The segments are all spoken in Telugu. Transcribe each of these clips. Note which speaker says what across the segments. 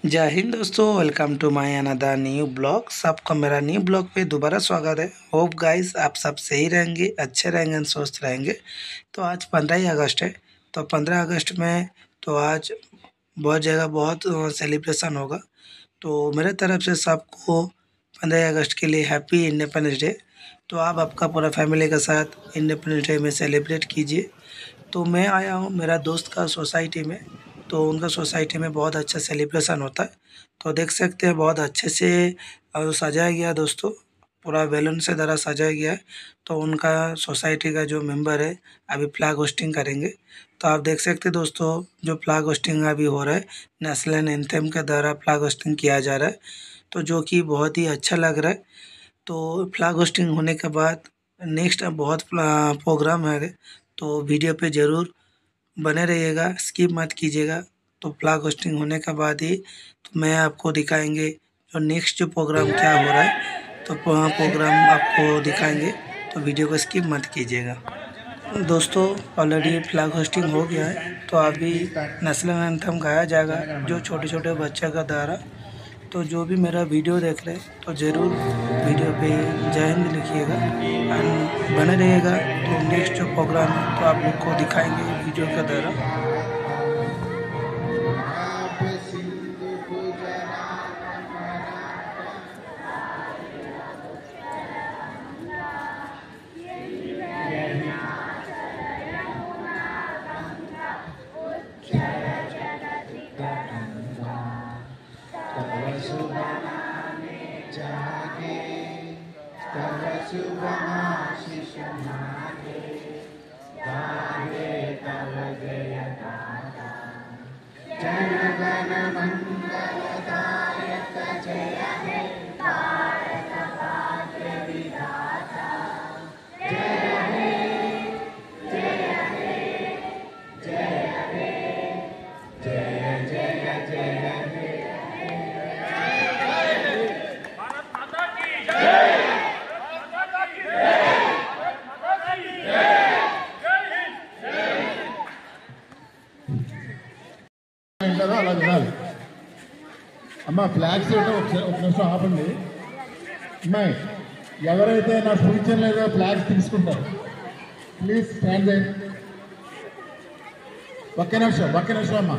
Speaker 1: जय हिंद दोस्तों, welcome to my another new blog. सबको मेरा न्यू ब्लॉग पे दोबारा स्वागत है। होप गाइस आप सब सही रहेंगे, अच्छे रहेंगे और स्वस्थ रहेंगे। तो आज 15 ही अगस्त है। तो 15 अगस्त में तो आज बहुत जगह बहुत सेलिब्रेशन होगा। तो मेरे तरफ से सबको 15 अगस्त के लिए हैप्पी इंडिपेंडेंस डे। तो आप आपका पूरा फैमिली के साथ इंडिपेंडेंस डे में सेलिब्रेट कीजिए। तो मैं आया हूँ मेरा दोस्त का सोसाइटी में। तो उनका सोसाइटी में बहुत अच्छा सेलिब्रेशन होता है। तो देख सकते हैं बहुत अच्छे से सजाया गया दोस्तों। पूरा बैलून से द्वारा सजाया गया है। तो उनका सोसाइटी का जो मेंबर है अभी फ्लैग होस्टिंग करेंगे। तो आप देख सकते हैं दोस्तों, जो फ्लैग होस्टिंग अभी हो रहा है नेशनल एंथम के द्वारा फ्लैग होस्टिंग किया जा रहा है। तो जो कि बहुत ही अच्छा लग रहा है। तो फ्लैग होस्टिंग होने के बाद नेक्स्ट बहुत प्रोग्राम है। तो वीडियो पे ज़रूर बने रहिएगा, स्किप मत कीजिएगा। तो फ्लैग होस्टिंग होने के बाद ही तो मैं आपको दिखाएंगे जो नेक्स्ट जो प्रोग्राम क्या हो रहा है। तो प्रोग्राम आपको दिखाएंगे, तो वीडियो को स्किप मत कीजिएगा। दोस्तों ऑलरेडी फ्लैग होस्टिंग हो गया है। तो अभी नेशनल एंथम गाया जाएगा जो छोटे छोटे बच्चे का द्वारा। तो जो भी मेरा वीडियो देख रहे हैं तो ज़रूर वीडियो पे जय हिंद लिखिएगा एंड बने रहिएगा। तो नेक्स्ट जो प्रोग्राम है तो आप लोग को दिखाएंगे वीडियो के द्वारा।
Speaker 2: అలా వినాలి అమ్మ. ఫ్లాగ్స్ ఒక నిమిషం ఆపండి. అమ్మాయి ఎవరైతే నా ఫ్యూచర్ లేదో ఫ్లాగ్స్ తీసుకుంటారు ప్లీజ్ స్టాండ్ చేయండి. ఒక్క నిమిషం అమ్మ.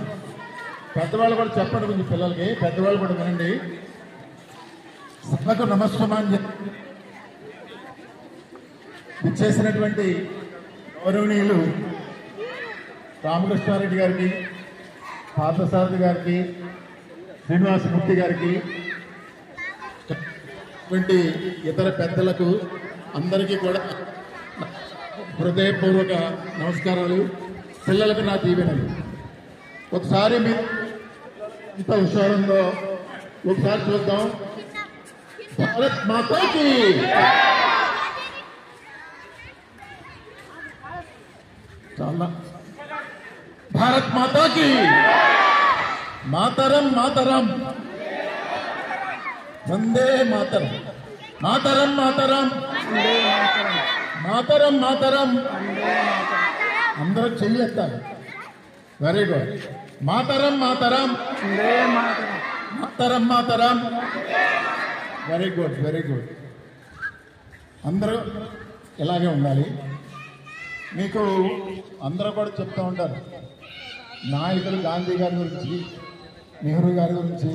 Speaker 2: పెద్దవాళ్ళు కూడా చెప్పండి కొంచెం పిల్లలకి, పెద్దవాళ్ళు కూడా వినండి. సభకు నమస్కారం ఇచ్చేసినటువంటి గౌరవనీయులు రామకృష్ణారెడ్డి గారికి, పార్థసారథి గారికి, శ్రీనివాసమూర్తి గారికి, ఇతర పెద్దలకు అందరికీ కూడా హృదయపూర్వక నమస్కారాలు. పిల్లలకు నా దీవెనలు. ఒకసారి మీరు ఎంత హుషారుందో ఒకసారి చూద్దాం. భారత్ మాతాకి చాలా. భారత్ మాతాకి మాతరం మాతరం వందే మాతరం. మాతరం మాతరం మాతరం మాతరం. అందరూ చెయ్యెత్తాలి. Very good. మాతరం మాతరం మాతరం మాతరం. Very good very good. అందరూ ఇలాగే ఉండాలి. మీకు అందరూ కూడా చెప్తూ ఉంటారు నాయకులు గాంధీ గారి గురించి, నెహ్రూ గారి గురించి,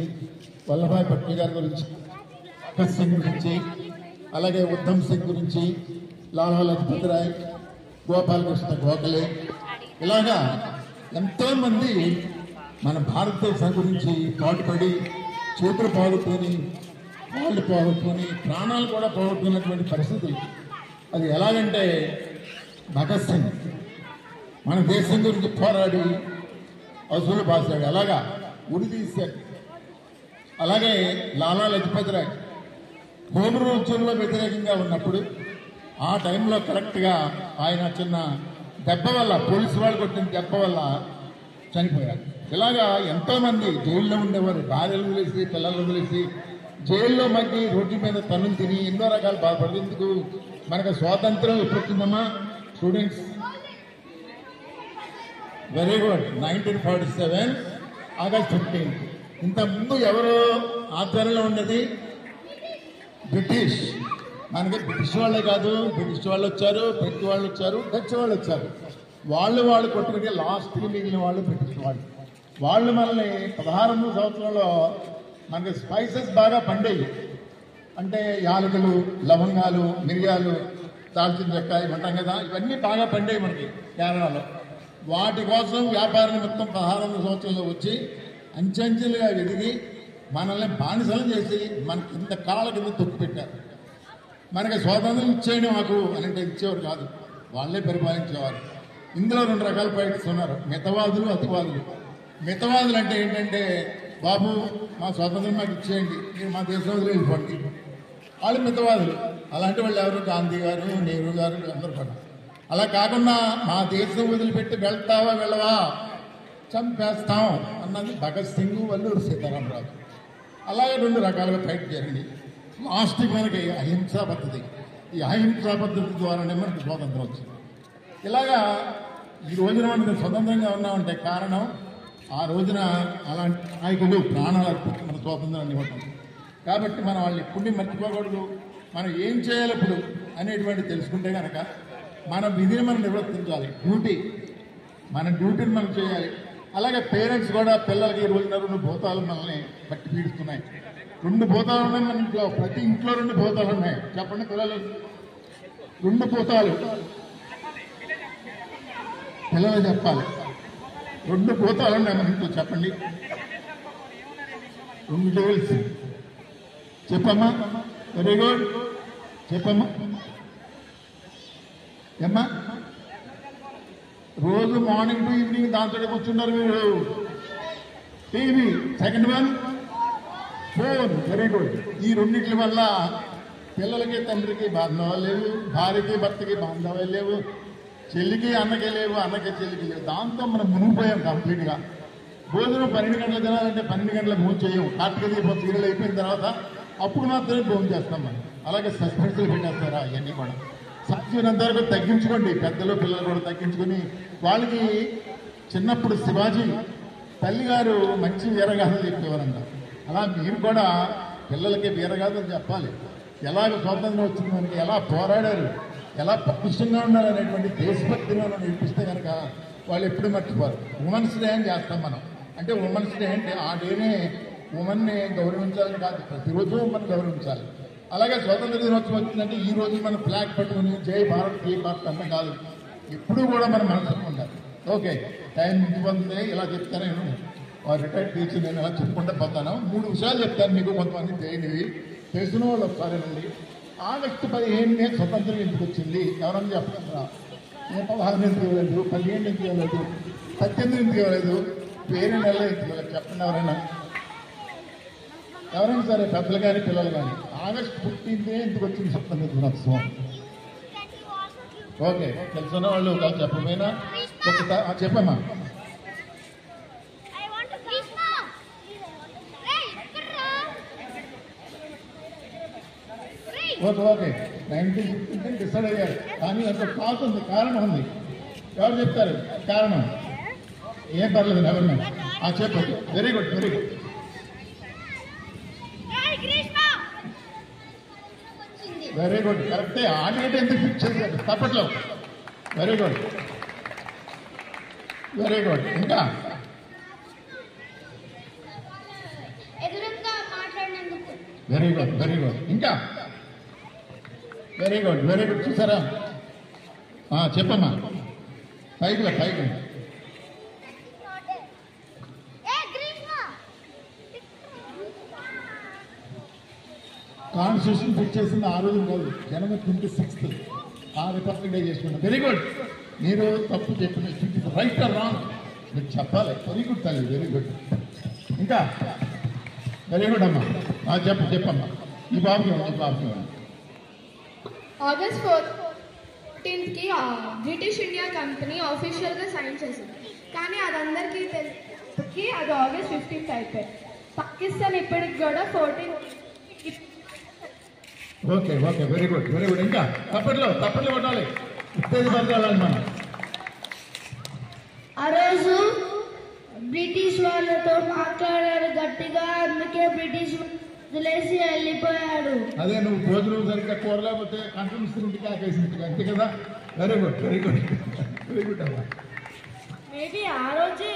Speaker 2: వల్లభాయ్ పటేల్ గారి గురించి, భగత్ సింగ్ గురించి, అలాగే ఉద్ధమ్ సింగ్ గురించి, లాలా లజపత్ రాయ్, గోపాలకృష్ణ గోఖలే, ఇలాగా ఎంతోమంది మన భారతదేశం గురించి పాటుపడి చేతులు పోగొట్టుకొని, కాళ్ళు పోగొట్టుకొని, ప్రాణాలు కూడా పోగొట్టుకున్నటువంటి పరిస్థితి. అది ఎలాగంటే భగత్ సింగ్ మన దేశం గురించి పోరాడి అసలు బాసాడు, అలాగా ఉరి తీశాడు. అలాగే లాలా లజపత్ రాయ్ హోమ్ రూల్స్లో వ్యతిరేకంగా ఉన్నప్పుడు ఆ టైంలో కరెక్ట్గా ఆయన చిన్న దెబ్బ వల్ల, పోలీసు వాళ్ళు కొట్టిన దెబ్బ వల్ల చనిపోయారు. ఇలాగా ఎంతోమంది జైల్లో ఉండేవారు. భార్యలు వదిలేసి, పిల్లలు వదిలేసి జైల్లో మగ్గి రోడ్డు మీద తన్నులు తిని ఎన్నో రకాలు బాధపడేందుకు మనకు స్వాతంత్రం ఎప్పుడు వచ్చిందమ్మా స్టూడెంట్స్? Very good. 1947 August 15. ఇంతకుముందు ఎవరు ఆధ్వర్యంలో ఉన్నది బ్రిటిష్. మనకి బ్రిటిష్ వాళ్ళే కాదు, బ్రిటిష్ వాళ్ళు వచ్చారు, ఫ్రెంచ్ వాళ్ళు వచ్చారు, డచ్ వాళ్ళు వచ్చారు. వాళ్ళు కొట్టుకుంటే లాస్ట్కి మిగిలిన వాళ్ళు బ్రిటిష్ వాళ్ళు మనల్ని 1600 సంవత్సరంలో మనకి స్పైసెస్ బాగా పండేవి. అంటే యాలకులు, లవంగాలు, మిరియాలు, దాల్చిన చెక్క ఇవంటాం కదా, ఇవన్నీ బాగా పండేవి మనకి కేరళలో. వాటి కోసం వ్యాపార నిమిత్తం 1600 సంవత్సరంలో వచ్చి అంచెంచెలుగా ఎదిగి మనల్ని బానిసలు చేసి మనకి ఇంత కాళ్ళ కింద తొక్కి పెట్టారు. మనకి స్వాతంత్రం ఇచ్చేయండి మాకు అని అంటే ఇచ్చేవారు కాదు, వాళ్ళే పరిపాలించేవారు. ఇందులో 2 రకాల పాయింట్స్ ఉన్నారు, మితవాదులు, అతివాదులు. మితవాదులు అంటే ఏంటంటే, బాబు మా స్వాతంత్రం మాకు ఇచ్చేయండి, మీరు మా దేశం వదిలి వెళ్ళిపోండి, వాళ్ళు మితవాదులు. అలాంటి వాళ్ళు ఎవరు? గాంధీ గారు, నెహ్రూ గారు, అందరూ కూడా. అలా కాకుండా మా దేశం వదిలిపెట్టి వెళ్తావా వెళ్ళవా చంపేస్తాం అన్నది భగత్ సింగ్, వల్లూరు సీతారామరాజు. అలాగే 2 రకాలుగా ఫైట్ జరిగింది. లాస్ట్కి మనకి అహింసా పద్ధతి. ఈ అహింసా పద్ధతి ద్వారానే మనకి స్వాతంత్రం వచ్చింది. ఇలాగా ఈ రోజున మనకి స్వతంత్రంగా ఉన్నామంటే కారణం ఆ రోజున అలాంటి నాయకులు ప్రాణాలు అర్పించి మన స్వాతంత్రాన్ని ఇవ్వటం. కాబట్టి మనం వాళ్ళు ఎప్పుడూ మర్చిపోకూడదు. మనం ఏం చేయాలి ఇప్పుడు అనేటువంటి తెలుసుకుంటే కనుక మన విధిని మనం నిర్వర్తించాలి. మన డ్యూటీని మనం చేయాలి. అలాగే పేరెంట్స్ కూడా పిల్లలకి ఈ రోజున 2 భూతాలు మనల్ని బట్టి పీడిస్తున్నాయి. 2 భూతాలు ఉన్నాయి మన ఇంట్లో, ప్రతి ఇంట్లో 2 భూతాలు ఉన్నాయి. చెప్పండి పిల్లలు, 2 భూతాలు పిల్లలు చెప్పాలి. 2 భూతాలు ఉన్నాయి మన ఇంట్లో, చెప్పండి. 2 డెవిల్స్. చెప్పమ్మా, వెరీ గుడ్, చెప్పమ్మా. ఏమ్మా, రోజు మార్నింగ్ టు ఈవినింగ్ దాంతో కూర్చున్నారు మీరు. TV, second one phone. Very good. ఈ 2 వల్ల పిల్లలకి తండ్రికి బాంధవాలు లేవు, భార్యకి భర్తకి బాంధవాలు లేవు, చెల్లికి అన్నకి లేవు, అన్నకి చెల్లికి లేవు. దాంతో మనం మునిగిపోయాం కంప్లీట్గా. భోజనం 12 గంటలు తినాలంటే 12 గంటలకు భోజనం చేయం. కార్తీక దీపం సీరియల్ అయిపోయిన తర్వాత అప్పుడు మాత్రమే భోజనం చేస్తాం మనం. అలాగే సస్పెన్స్లు పెట్టేస్తారా అవన్నీ కూడా. సాధ్యమైనంత వరకు తగ్గించుకోండి, పెద్దలు పిల్లలు కూడా తగ్గించుకొని. వాళ్ళకి చిన్నప్పుడు శివాజీ తల్లిగారు మంచి వీరగాథలు చెప్పేవారంట. అలా మీరు కూడా పిల్లలకి వీరగాథలు చెప్పాలి. ఎలాగ స్వాతంత్రం వచ్చింది మనకి, ఎలా పోరాడారు, ఎలా పటిష్టంగా ఉండాలనేటువంటి దేశభక్తిని మనం నేర్పిస్తే కనుక వాళ్ళు ఎప్పుడు మర్చిపోరు. ఉమెన్స్ డే అని చేస్తాం మనం. అంటే ఉమెన్స్ డే అంటే ఆ డేనే ఉమెన్ని గౌరవించాలని కాదు, ప్రతిరోజు ఉమెన్ గౌరవించాలి. అలాగే స్వాతంత్ర దినోత్సవం వచ్చిందంటే ఈ రోజు మనం ఫ్లాగ్ పట్టుకుని జై భారత్ జై భారత్ అంటే కాదు, ఎప్పుడూ కూడా మన మనసు ఉండాలి. ఓకే, టైం ముందుపోతుంది. ఇలా చెప్తాను నేను, రిటైర్డ్ టీచర్, నేను ఇలా చెప్పుకుంటూ పోతాను. 3 విషయాలు చెప్తాను మీకు, కొంతమంది తెలియనివి. తెలిసిన వాళ్ళు ఒకసారేనండి. ఆగస్టు 15 స్వతంత్రం ఎందుకు వచ్చింది ఎవరన్నా చెప్తారా? 16 ఎందుకు ఇవ్వలేదు, 15 ఎందుకు ఇవ్వలేదు, 18 ఎందుకు ఇవ్వలేదు, వేరే నెల ఎందుకు ఇవ్వలేదు? చెప్పండి ఎవరైనా సరే, పెద్దలు కానీ పిల్లలు కానీ. ఆగస్టు 15 ఎందుకు వచ్చింది స్వతంత్ర దినోత్సవం? ఓకే, తెలిసిన వాళ్ళు ఒకళ్ళు చెప్పమైనా చెప్పమ్మా. ఓకే 1915 డిసైడ్ అయ్యారు. కానీ అంత కాస్ ఉంది, కారణం ఉంది. ఎవరు చెప్తారు కారణం? ఏం పర్లేదు, ఎవరినైనా చెప్పండి. Very good, very good. Very good, కరెక్టే. ఆ డేట్ ఎందుకు ఫిక్స్ చేశారు? తప్పట్లో. Very good, very good. ఇంకా వెరీ గుడ్, వెరీ గుడ్. ఇంకా వెరీ గుడ్, వెరీ గుడ్. చూసారా? చెప్పమ్మా. పైకి కాన్స్టిట్యూషన్ ఫిక్స్ చేసింది ఆ రోజు కాదు, జనవరి 26 ఆ రిపబ్లిక్ డే చేసుకున్నాం. Very good. మీరు తప్పు చెప్పిన రైట్ ఆర్ రాంగ్ మీరు చెప్పాలి. వెరీ గుడ్ తల్లి, వెరీ గుడ్. ఇంకా వెరీ గుడ్ అమ్మా. చెప్పమ్మా. ఈ బాబుకి
Speaker 3: ఆగస్ట్ 14కి బ్రిటిష్ ఇండియా కంపెనీ ఆఫీషియల్గా సైన్ చేసింది. కానీ అది అందరికీ తెలిసి అది ఆగస్ట్ 15th అయిపోయింది. పాకిస్తాన్ ఇప్పటికి కూడా 14.
Speaker 2: Okay, very good, very good. ఇంకా తప్పట్లో కొట్టాలి, ఉత్తేజపరచాలని మనం.
Speaker 3: ఆ రోజు బ్రిటిష్ వాళ్ళతో మాట్లాడాడు గట్టిగా, అందుకే బ్రిటిష్ వదిలేసి వెళ్ళిపోయాడు.
Speaker 2: అదే నువ్వు భోజనం సరిగ్గా కూరలేకపోతే కంట్రోల్ ఆకేసింది అంతే కదా. Very good very good very good అమ్మా.
Speaker 3: మేబీ ఆ రోజే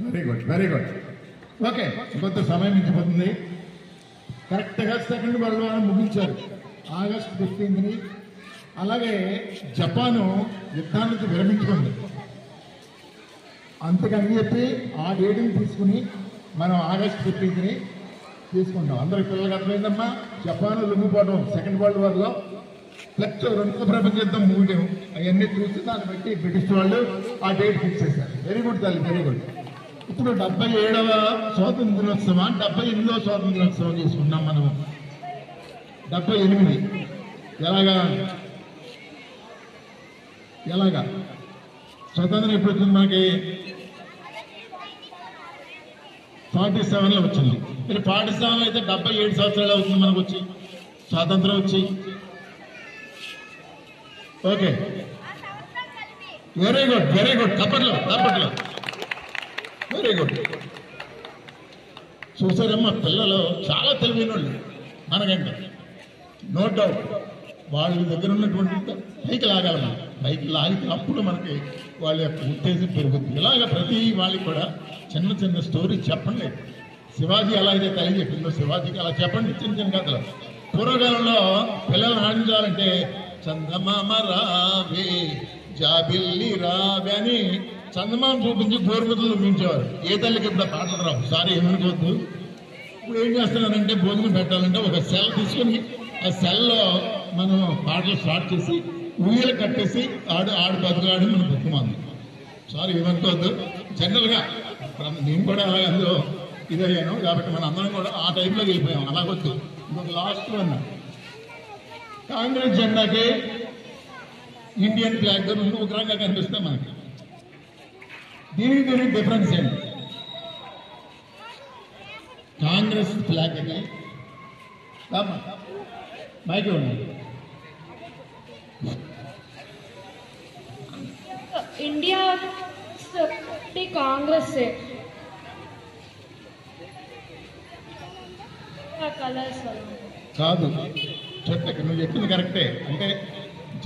Speaker 2: very good very good. Okay, కొంత సమయం మించిపోతుంది. కరెక్ట్గా సెకండ్ వరల్డ్ వార్ ముగించారు ఆగస్ట్ 15ని. అలాగే జపాను యుద్ధానికి విరమించుకుంది. అంతకని చెప్పి ఆ డేట్ని తీసుకుని మనం ఆగస్ట్ 15ని తీసుకుంటాం. అందరికి పిల్లలకి అర్థమైందమ్మా. జపాను లొంగిపోవడం సెకండ్ వరల్డ్ వార్లో, ప్లస్ రెండో ప్రపంచ యుద్ధం ముగియడం, అవన్నీ చూసి దాన్ని బట్టి బ్రిటిష్ వాళ్ళు ఆ డేట్ ఫిక్స్ చేశారు. వెరీ గుడ్ తల్లి, వెరీ గుడ్. ఇప్పుడు 77వ స్వాతంత్ర దినోత్సవం, 78వ స్వాతంత్ర దినోత్సవం చేసుకున్నాం మనం. 78 ఎలాగా స్వతంత్రం ఎప్పుడు వచ్చింది మనకి? 47లో వచ్చింది. మీరు 47 అయితే 77 సంవత్సరాలు అవుతుంది మనకు వచ్చి స్వాతంత్రం వచ్చి. Okay, very good very good. తప్పట్లో తప్పట్లో వెరీ గుడ్. చూసారమ్మా, పిల్లలు చాలా తెలివైన వాళ్ళు మనకంటే, నో డౌట్. వాళ్ళ దగ్గర ఉన్నటువంటి పైకి లాగాలి మనం. పైకి లాగితే అప్పుడు మనకి వాళ్ళ యొక్క ఉత్తేజం పెరుగుతుంది. ఇలాగ ప్రతి వాళ్ళకి కూడా చిన్న చిన్న స్టోరీ చెప్పండి. శివాజీ ఎలా అయితే తల్లి చెప్పిందో శివాజీకి అలా చెప్పండి, చిన్న చిన్న కథలు. పూర్వకాలంలో పిల్లలను ఆడించాలంటే చందమామ రావే జాబిల్లి రావే అని చందమామ చూపించి గోరుముద్దలు మించేవారు. ఏ తల్లికి ఇప్పుడు పాటలు రావు, సారీ ఏమనుకోవద్దు. ఇప్పుడు ఏం చేస్తున్నారంటే భోజనం పెట్టాలంటే ఒక సెల్ తీసుకుని ఆ సెల్లో మనం పాటలు స్టార్ట్ చేసి ఊయలు కట్టేసి ఆడు బతుకాడు మనం బతుకుమాంది. సారీ ఏమనుకోవద్దు. జనరల్గా నేను కూడా అలాగే అందులో ఇదయ్యాను కాబట్టి మన అందరం కూడా ఆ టైంలోకి వెళ్ళిపోయాం. అలాగొద్దు. ఇంకొక లాస్ట్ వన్, కాంగ్రెస్ జెండాకి ఇండియన్ ఫ్లాగ్ ఒక రంగా కనిపిస్తాం మనకి. దీనికి డిఫరెన్స్ ఏంటి? కాంగ్రెస్ ఫ్లాగ్ అని మైకి ఉన్నాయి.
Speaker 3: ఇండియా కాంగ్రెస్ కలర్స్
Speaker 2: కాదు, నువ్వు చెప్పింది కరెక్టే. అంటే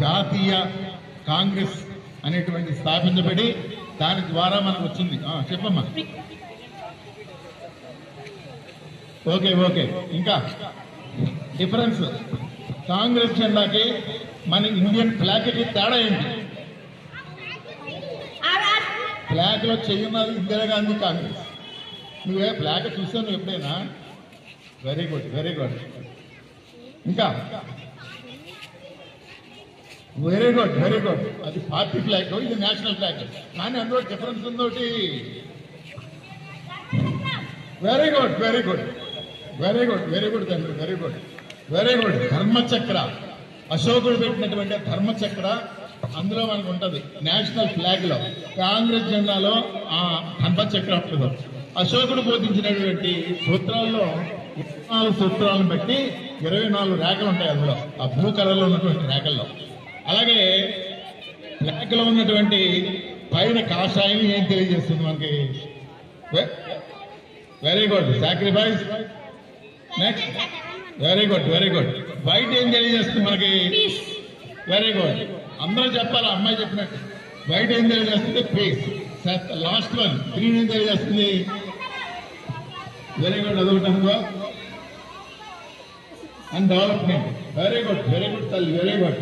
Speaker 2: జాతీయ కాంగ్రెస్ అనేటువంటి స్థాపించబడి దాని ద్వారా మనకు వచ్చింది. చెప్పమ్మా. Okay okay. ఇంకా డిఫరెన్స్ కాంగ్రెస్ జెండాకి మన ఇండియన్ ఫ్లాగ్కి తేడా ఏంటి? ఫ్లాగ్ లో చెయ్యున్నది ఇందిరాగాంధీ కాంగ్రెస్. నువ్వే ఫ్లాగ్ చూసావు ఎప్పుడైనా? Very good very good. ఇంకా వెరీ గుడ్ వెరీ గుడ్. అది పార్టీ ఫ్లాగ్, ఇది నేషనల్ ఫ్లాగ్. కానీ అందులో డిఫరెన్స్ ఉందోటి. Very good very good very good very good తండ్రి, very good very good. Dharmachakra, అశోకుడు పెట్టినటువంటి ధర్మచక్ర అందులో మనకు ఉంటుంది నేషనల్ ఫ్లాగ్ లో. కాంగ్రెస్ జెండాలో ఆ ధర్మచక్ర ఉంటుంది. అశోకుడు బోధించినటువంటి సూత్రాల్లో 24 సూత్రాలను బట్టి 24 రేఖలు ఉంటాయి అందులో, ఆ బ్లూ కలర్ లో ఉన్నటువంటి రేఖల్లో. అలాగే ఫ్లాగ్ లో ఉన్నటువంటి పైన కాషాయం ఏం తెలియజేస్తుంది మనకి? Very good, sacrifice. Next, very good very good. White ఏం తెలియజేస్తుంది మనకి? Very good. అందరూ చెప్పాలి, అమ్మాయి చెప్పినట్టు. వైట్ ఏం తెలియజేస్తుంది? పీస్. లాస్ట్ వన్ గ్రీన్ ఏం తెలియజేస్తుంది? వెరీ గుడ్, అదొకటి అనుకో. And development. Very good very good తల్లి, వెరీ గుడ్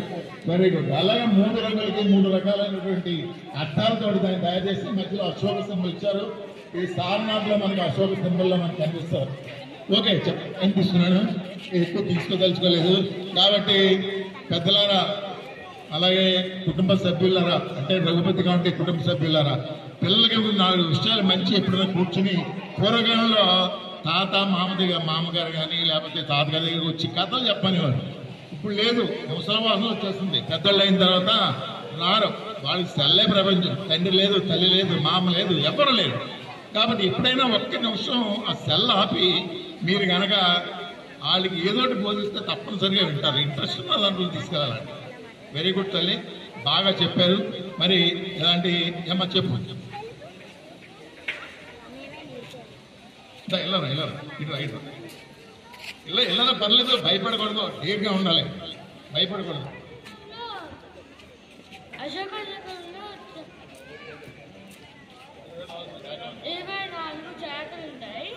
Speaker 2: వెరీ గుడ్. అలాగే 3 రంగులకి 3 రకాలైనటువంటి అర్థాలతో దాన్ని తయారు చేసి మధ్యలో అశోక సింబల్ ఇచ్చారు. ఈ సారనాథ్ లో మనకి అశోక సింబల్లో మనకు కనిపిస్తారు. ఓకే, ఏం తీసుకున్నాను, ఎక్కువ తీసుకోదలుచుకోలేదు కాబట్టి పెద్దలారా, అలాగే కుటుంబ సభ్యులారా, అంటే రఘుపతి కౌంటీ కుటుంబ సభ్యులారా, పిల్లలకి 4 విషయాలు మంచి ఎప్పుడైనా కూర్చుని, పూర్వకాలంలో తాత మామగారు కానీ లేకపోతే తాతగారి దగ్గర వచ్చి కథలు చెప్పనివారు. ఇప్పుడు లేదు, ముసలవాసం వచ్చేస్తుంది. పెద్దళ్ళు అయిన తర్వాత రారు, వాళ్ళకి సెల్లే ప్రపంచం. తండ్రి లేదు, తల్లి లేదు, మామ లేదు, ఎవరు లేరు. కాబట్టి ఎప్పుడైనా ఒక్క నిమిషం ఆ సెల్ ఆపి మీరు కనుక వాళ్ళకి ఏదోటి బోధిస్తే తప్పనిసరిగా వింటారు. ఇంట్రెస్ట్ ఉన్న దాంట్లో తీసుకెళ్ళాలండి. వెరీ గుడ్ తల్లి. బాగా చెప్పారు. మరి ఎలాంటి ఏమో చెప్పు. ఇలా పర్లేదు, భయపడకూడదు, ధీర్గా ఉండాలి, భయపడకూడదు.
Speaker 4: అశోకనగరంలో 24 జాతరలు ఉంటాయి.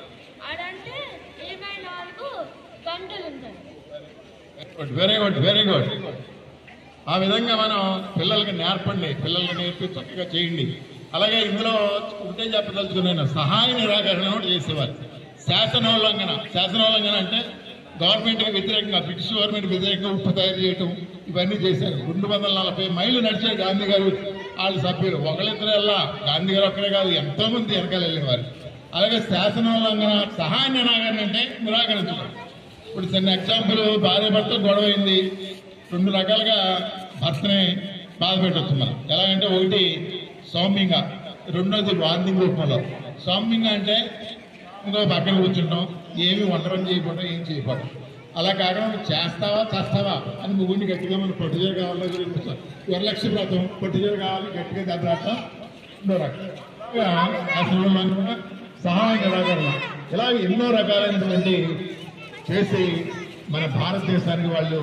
Speaker 4: అదంటే 24 గంటలు ఉంటాయి.
Speaker 2: Very good, very good. ఆ విధంగా మనం పిల్లలకి నేర్పండి, పిల్లలకి నేర్పి చక్కగా చేయండి. అలాగే ఇందులో ఉంటే చెప్పదలుచుకున్నాను, సహాయ నిరాకరణ కూడా చేసేవారు. శాసనోల్లంఘన అంటే గవర్నమెంట్కి వ్యతిరేకంగా, బ్రిటిష్ గవర్నమెంట్ వ్యతిరేకంగా ఉప్పు తయారు చేయటం, ఇవన్నీ చేశారు. 240 మైళ్ళు నడిచారు గాంధీ గారు, వాళ్ళ సభ్యులు. ఒకళ్ళిద్దరల్లా గాంధీ గారు ఒక్కరే కాదు, ఎంతో మంది వెనకాల వెళ్ళేవారు. అలాగే శాసనోల్లంఘన, సహాయ నిరాకరణ అంటే నిరాకరించడం. ఇప్పుడు చిన్న ఎగ్జాంపుల్, భార్య భర్త గొడవ అయింది, 2 రకాలుగా భర్తని బాధ పెట్టవచ్చు మనం. ఎలాగంటే ఒకటి సౌమ్యంగా, రెండోది వార్నింగ్ రూపంలో. సౌమ్యంగా అంటే ఇంకో పక్కన కూర్చుంటాం, ఏమి వంటరం చేయకపోవడం, ఏం చేయకపోవడం. అలా కాకుండా చేస్తావా చేస్తావా అని ముగ్గురిని గట్టిగా మనం పొట్టిజీర కావాలో గురించి వరలక్ష్మి వ్రతం, పొట్టిజీర కావాలి గట్టిగా దెబ్బలాడటం, ఇంకో రకం సహాయ నిరాకరణ. ఇలా ఎన్నో రకాలైనటువంటి చేసి మన భారతదేశానికి వాళ్ళు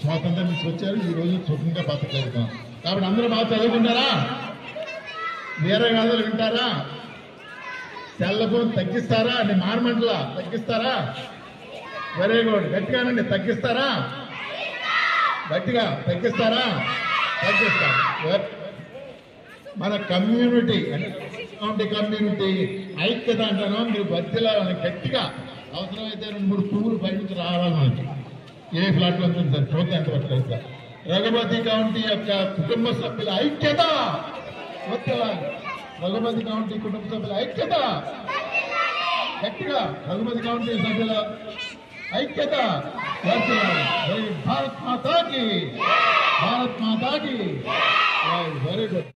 Speaker 2: స్వాతంత్రం తీసుకొచ్చారు. ఈ రోజు సుఖంగా బతకగలుగుతాం. కాబట్టి అందరూ బాగా చదువుకుంటారా, వేరే గాథలు వింటారా, సెల్ ఫోన్ తగ్గిస్తారా, అని మార్మంటలా తగ్గిస్తారా? వెరీ గుడ్, గట్టిగానండి, తగ్గిస్తారా? గట్టిగా తగ్గిస్తారా? తగ్గిస్తారు. మన కమ్యూనిటీ అంటే కమ్యూనిటీ ఐక్యత అంటాను, మీరు బతిలా గట్టిగా అవసరమైతే 2-3 పువ్వులు బయట నుంచి రావాలి. మనకి ఏ ఫ్లాట్ లో ఉంటుంది సార్, చూద్దాం ఎంతవరకు సార్. రఘుపతి కౌంటీ యొక్క కుటుంబ సభ్యుల ఐక్యత వర్తిల్లాలి. రఘుపతి కౌంటీ కుటుంబ సభ్యుల ఐక్యత గట్టిగా, రఘుపతి కౌంటీ సభ్యుల ఐక్యత వర్తిల్లాలి. భారత్ మాతాకి, భారత్ మాతాకి. Very good.